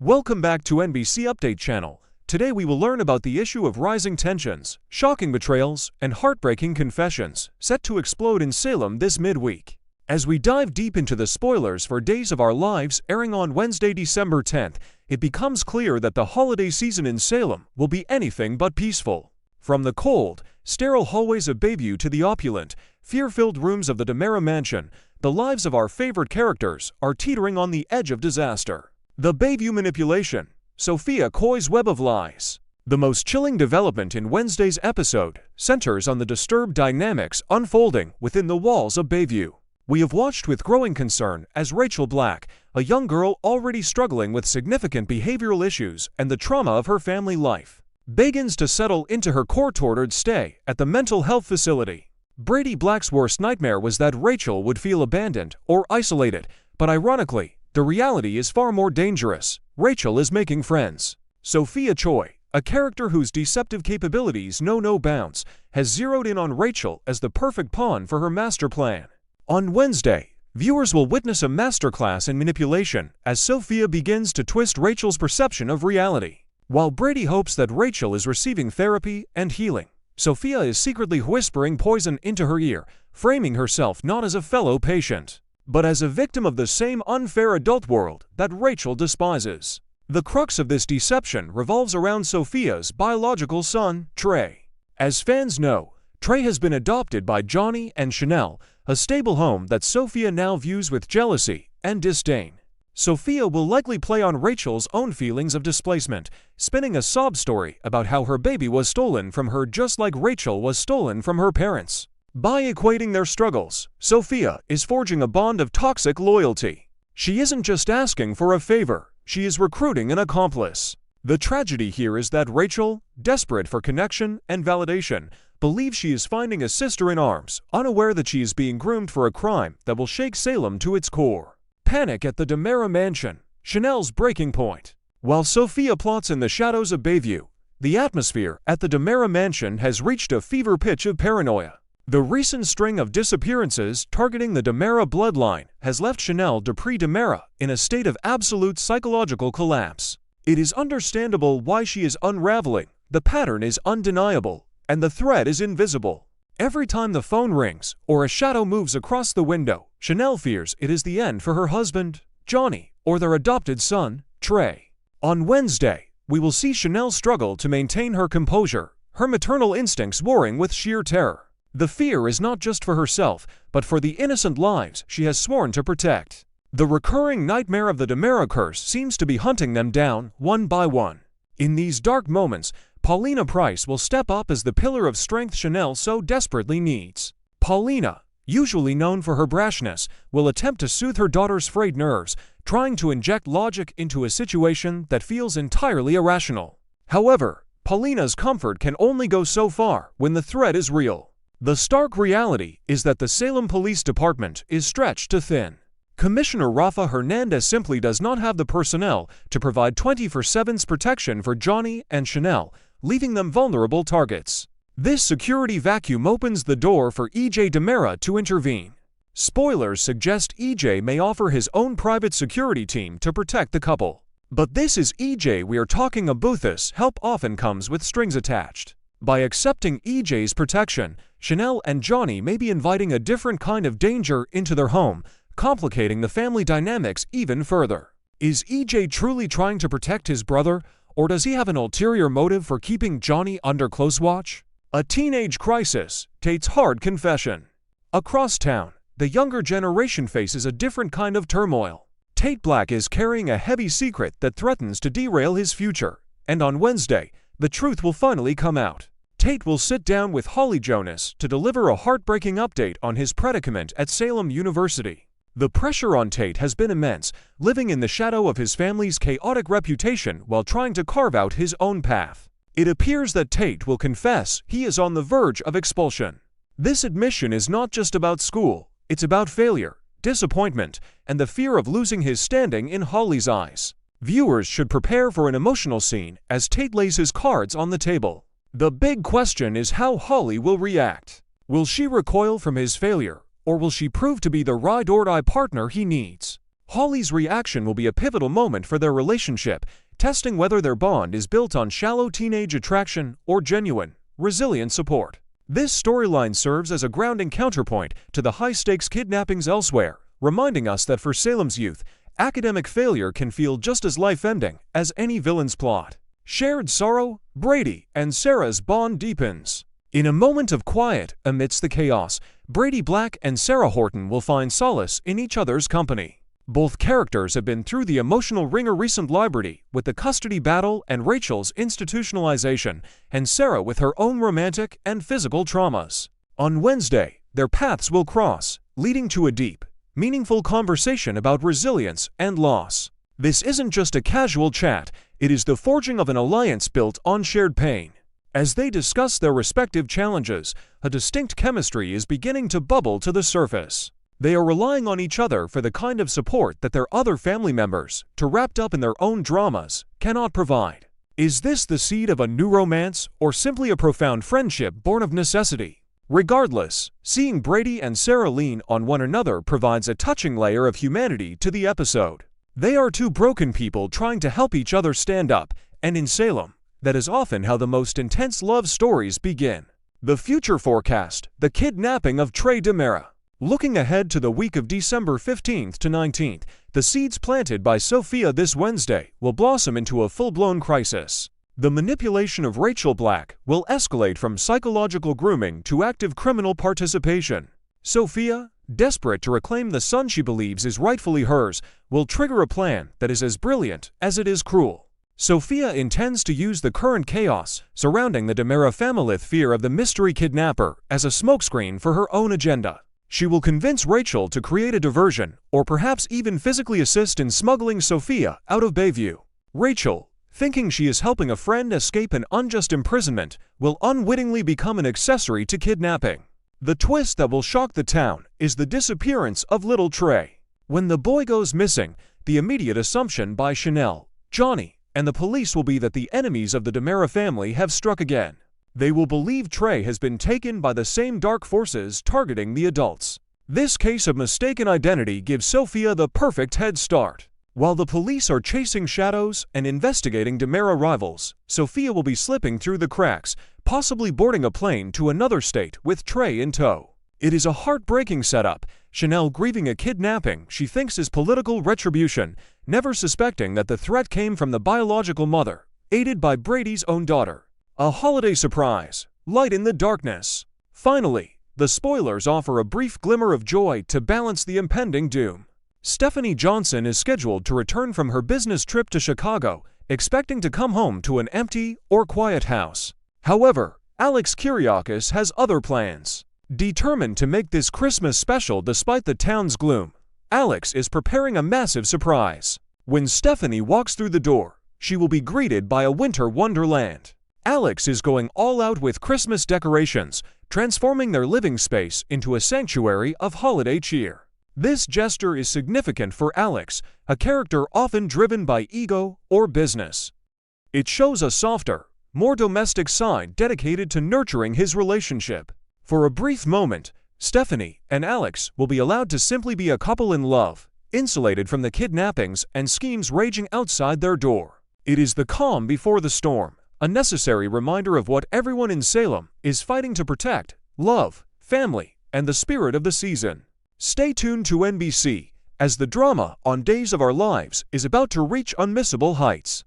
Welcome back to NBC Update channel. Today we will learn about the issue of rising tensions, shocking betrayals, and heartbreaking confessions set to explode in Salem this midweek. As we dive deep into the spoilers for Days of Our Lives airing on Wednesday, December 10th, it becomes clear that the holiday season in Salem will be anything but peaceful. From the cold, sterile hallways of Bayview to the opulent, fear-filled rooms of the DiMera mansion, the lives of our favorite characters are teetering on the edge of disaster. The Bayview manipulation, Sophia Coy's web of lies. The most chilling development in Wednesday's episode centers on the disturbed dynamics unfolding within the walls of Bayview. We have watched with growing concern as Rachel Black, a young girl already struggling with significant behavioral issues and the trauma of her family life, begins to settle into her court-ordered stay at the mental health facility. Brady Black's worst nightmare was that Rachel would feel abandoned or isolated, but ironically, the reality is far more dangerous. Rachel is making friends. Sophia Choi, a character whose deceptive capabilities know no bounds, has zeroed in on Rachel as the perfect pawn for her master plan. On Wednesday, viewers will witness a masterclass in manipulation as Sophia begins to twist Rachel's perception of reality. While Brady hopes that Rachel is receiving therapy and healing, Sophia is secretly whispering poison into her ear, framing herself not as a fellow patient, but as a victim of the same unfair adult world that Rachel despises. The crux of this deception revolves around Sophia's biological son, Trey. As fans know, Trey has been adopted by Johnny and Chanel, a stable home that Sophia now views with jealousy and disdain. Sophia will likely play on Rachel's own feelings of displacement, spinning a sob story about how her baby was stolen from her just like Rachel was stolen from her parents. By equating their struggles, Sophia is forging a bond of toxic loyalty. She isn't just asking for a favor, she is recruiting an accomplice. The tragedy here is that Rachel, desperate for connection and validation, believes she is finding a sister in arms, unaware that she is being groomed for a crime that will shake Salem to its core. Panic at the DiMera mansion, Chanel's breaking point. While Sophia plots in the shadows of Bayview, the atmosphere at the DiMera mansion has reached a fever pitch of paranoia. The recent string of disappearances targeting the DiMera bloodline has left Chanel Dupree DiMera in a state of absolute psychological collapse. It is understandable why she is unraveling. The pattern is undeniable, and the thread is invisible. Every time the phone rings or a shadow moves across the window, Chanel fears it is the end for her husband, Johnny, or their adopted son, Trey. On Wednesday, we will see Chanel struggle to maintain her composure, her maternal instincts warring with sheer terror. The fear is not just for herself, but for the innocent lives she has sworn to protect. The recurring nightmare of the DiMera curse seems to be hunting them down one by one. In these dark moments, Paulina Price will step up as the pillar of strength Chanel so desperately needs. Paulina, usually known for her brashness, will attempt to soothe her daughter's frayed nerves, trying to inject logic into a situation that feels entirely irrational. However, Paulina's comfort can only go so far when the threat is real. The stark reality is that the Salem Police Department is stretched to thin. Commissioner Rafa Hernandez simply does not have the personnel to provide 24/7's protection for Johnny and Chanel, leaving them vulnerable targets. This security vacuum opens the door for EJ DiMera to intervene. Spoilers suggest EJ may offer his own private security team to protect the couple. But this is EJ we are talking about. This help often comes with strings attached. By accepting EJ's protection, Chanel and Johnny may be inviting a different kind of danger into their home, complicating the family dynamics even further. Is EJ truly trying to protect his brother, or does he have an ulterior motive for keeping Johnny under close watch? A teenage crisis, Tate's hard confession. Across town, the younger generation faces a different kind of turmoil. Tate Black is carrying a heavy secret that threatens to derail his future, and on Wednesday, the truth will finally come out. Tate will sit down with Holly Jonas to deliver a heartbreaking update on his predicament at Salem University. The pressure on Tate has been immense, living in the shadow of his family's chaotic reputation while trying to carve out his own path. It appears that Tate will confess he is on the verge of expulsion. This admission is not just about school, it's about failure, disappointment, and the fear of losing his standing in Holly's eyes. Viewers should prepare for an emotional scene as Tate lays his cards on the table. The big question is how Holly will react. Will she recoil from his failure, or will she prove to be the ride-or-die partner he needs? Holly's reaction will be a pivotal moment for their relationship, testing whether their bond is built on shallow teenage attraction or genuine, resilient support. This storyline serves as a grounding counterpoint to the high-stakes kidnappings elsewhere, reminding us that for Salem's youth, academic failure can feel just as life-ending as any villain's plot. Shared sorrow, Brady and Sarah's bond deepens. In a moment of quiet amidst the chaos, Brady Black and Sarah Horton will find solace in each other's company. Both characters have been through the emotional ringer recent Liberty with the custody battle and Rachel's institutionalization, and Sarah with her own romantic and physical traumas. On Wednesday, their paths will cross, leading to a deep, meaningful conversation about resilience and loss. This isn't just a casual chat, it is the forging of an alliance built on shared pain. As they discuss their respective challenges, a distinct chemistry is beginning to bubble to the surface. They are relying on each other for the kind of support that their other family members, too wrapped up in their own dramas, cannot provide. Is this the seed of a new romance, or simply a profound friendship born of necessity? Regardless, seeing Brady and Sarah lean on one another provides a touching layer of humanity to the episode. They are two broken people trying to help each other stand up, and in Salem, that is often how the most intense love stories begin. The future forecast: the kidnapping of Trey DiMera. Looking ahead to the week of December 15th to 19th, the seeds planted by Sophia this Wednesday will blossom into a full-blown crisis. The manipulation of Rachel Black will escalate from psychological grooming to active criminal participation. Sophia, desperate to reclaim the son she believes is rightfully hers, will trigger a plan that is as brilliant as it is cruel. Sophia intends to use the current chaos surrounding the DiMera family's fear of the mystery kidnapper as a smokescreen for her own agenda. She will convince Rachel to create a diversion, or perhaps even physically assist in smuggling Sophia out of Bayview. Rachel, thinking she is helping a friend escape an unjust imprisonment, will unwittingly become an accessory to kidnapping. The twist that will shock the town is the disappearance of little Trey. When the boy goes missing, the immediate assumption by Chanel, Johnny, and the police will be that the enemies of the DiMera family have struck again. They will believe Trey has been taken by the same dark forces targeting the adults. This case of mistaken identity gives Sophia the perfect head start. While the police are chasing shadows and investigating DiMera rivals, Sophia will be slipping through the cracks, possibly boarding a plane to another state with Trey in tow. It is a heartbreaking setup, Chanel grieving a kidnapping she thinks is political retribution, never suspecting that the threat came from the biological mother, aided by Brady's own daughter. A holiday surprise, light in the darkness. Finally, the spoilers offer a brief glimmer of joy to balance the impending doom. Stephanie Johnson is scheduled to return from her business trip to Chicago, expecting to come home to an empty or quiet house. However, Alex Kyriakis has other plans. Determined to make this Christmas special despite the town's gloom, Alex is preparing a massive surprise. When Stephanie walks through the door, she will be greeted by a winter wonderland. Alex is going all out with Christmas decorations, transforming their living space into a sanctuary of holiday cheer. This gesture is significant for Alex, a character often driven by ego or business. It shows a softer, more domestic side dedicated to nurturing his relationship. For a brief moment, Stephanie and Alex will be allowed to simply be a couple in love, insulated from the kidnappings and schemes raging outside their door. It is the calm before the storm, a necessary reminder of what everyone in Salem is fighting to protect: love, family, and the spirit of the season. Stay tuned to NBC, as the drama on Days of Our Lives is about to reach unmissable heights.